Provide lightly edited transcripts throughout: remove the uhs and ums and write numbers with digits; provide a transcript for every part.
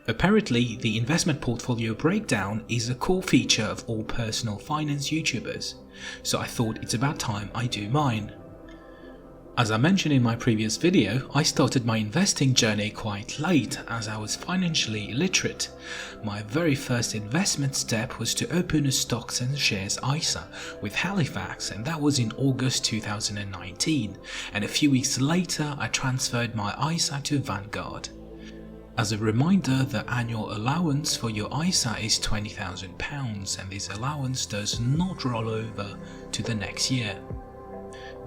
Apparently, the investment portfolio breakdown is a core feature of all personal finance YouTubers, so I thought it's about time I do mine. As I mentioned in my previous video, I started my investing journey quite late as I was financially illiterate. My very first investment step was to open a stocks and shares ISA with Halifax, and that was in August 2019, and a few weeks later I transferred my ISA to Vanguard. As a reminder, the annual allowance for your ISA is £20,000 and this allowance does not roll over to the next year.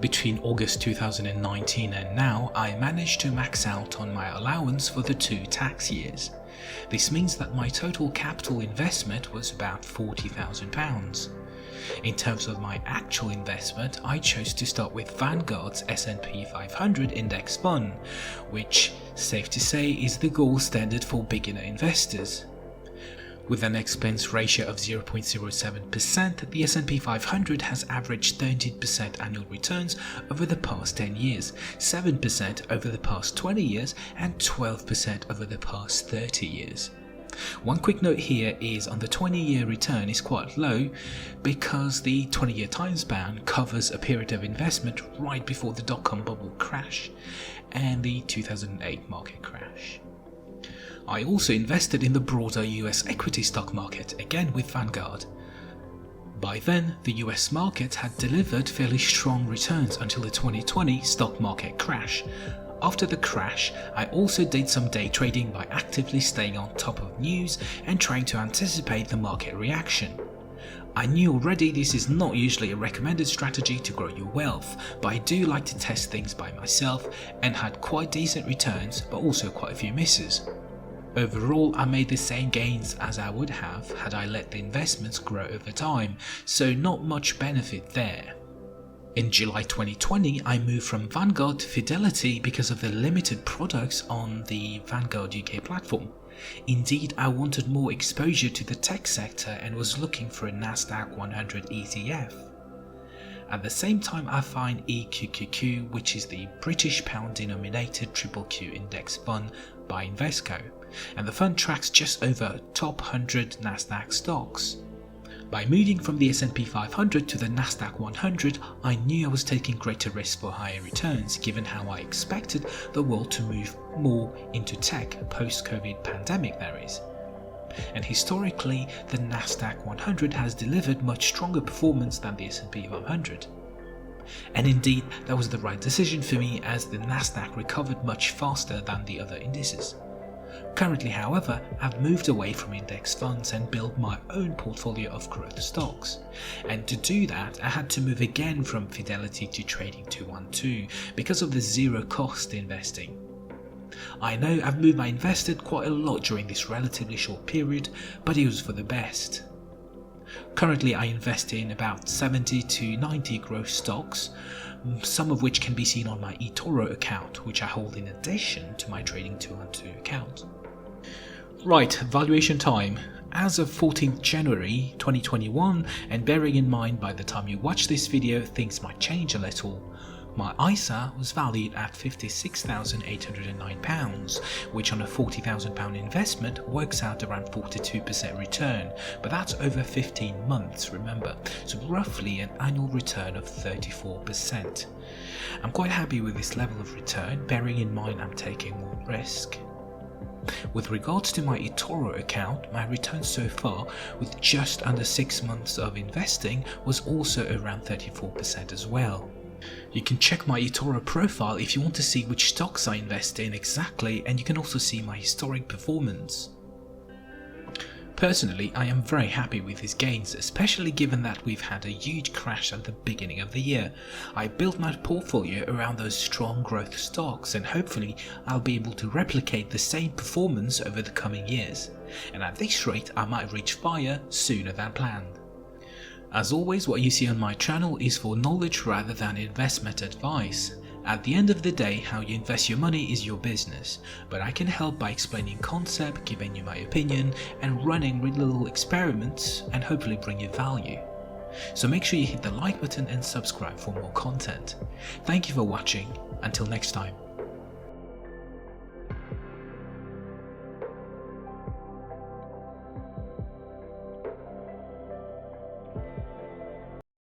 Between August 2019 and now, I managed to max out on my allowance for the 2 tax years. This means that my total capital investment was about £40,000. In terms of my actual investment, I chose to start with Vanguard's S&P 500 index fund, which, safe to say, is the gold standard for beginner investors. With an expense ratio of 0.07%, the S&P 500 has averaged 13% annual returns over the past 10 years, 7% over the past 20 years, and 12% over the past 30 years. One quick note here is on the 20-year return is quite low because the 20-year time span covers a period of investment right before the dot-com bubble crash and the 2008 market crash. I also invested in the broader US equity stock market, again with Vanguard. By then, the US market had delivered fairly strong returns until the 2020 stock market crash. After the crash, I also did some day trading by actively staying on top of news and trying to anticipate the market reaction. I knew already this is not usually a recommended strategy to grow your wealth, but I do like to test things by myself and had quite decent returns but also quite a few misses. Overall, I made the same gains as I would have had I let the investments grow over time, so not much benefit there. In July 2020, I moved from Vanguard to Fidelity because of the limited products on the Vanguard UK platform. Indeed, I wanted more exposure to the tech sector and was looking for a Nasdaq 100 ETF. At the same time, I find EQQQ, which is the British pound denominated QQQ index fund by Invesco, and the fund tracks just over top 100 Nasdaq stocks. By moving from the S&P 500 to the Nasdaq 100, I knew I was taking greater risk for higher returns given how I expected the world to move more into tech post-COVID pandemic that is. And historically, the Nasdaq 100 has delivered much stronger performance than the S&P 500. And indeed, that was the right decision for me as the Nasdaq recovered much faster than the other indices. Currently, however, I've moved away from index funds and built my own portfolio of growth stocks. And to do that, I had to move again from Fidelity to Trading 212 because of the zero cost investing. I know I've moved my invested quite a lot during this relatively short period, but it was for the best. Currently, I invest in about 70 to 90 growth stocks, some of which can be seen on my Etoro account, which I hold in addition to my Trading 212 account. Right, valuation time. As of 14th January 2021, and bearing in mind by the time you watch this video things might change a little, my ISA was valued at £56,809, which on a £40,000 investment works out around 42% return, but that's over 15 months, remember, so roughly an annual return of 34%. I'm quite happy with this level of return, bearing in mind I'm taking more risk. With regards to my Etoro account, my return so far, with just under 6 months of investing, was also around 34% as well. You can check my Etoro profile if you want to see which stocks I invest in exactly, and you can also see my historic performance. Personally, I am very happy with these gains, especially given that we've had a huge crash at the beginning of the year. I built my portfolio around those strong growth stocks, and hopefully I'll be able to replicate the same performance over the coming years. And at this rate, I might reach FIRE sooner than planned. As always, what you see on my channel is for knowledge rather than investment advice. At the end of the day, how you invest your money is your business, but I can help by explaining concept, giving you my opinion, and running little experiments and hopefully bring you value. So make sure you hit the like button and subscribe for more content. Thank you for watching. Until next time.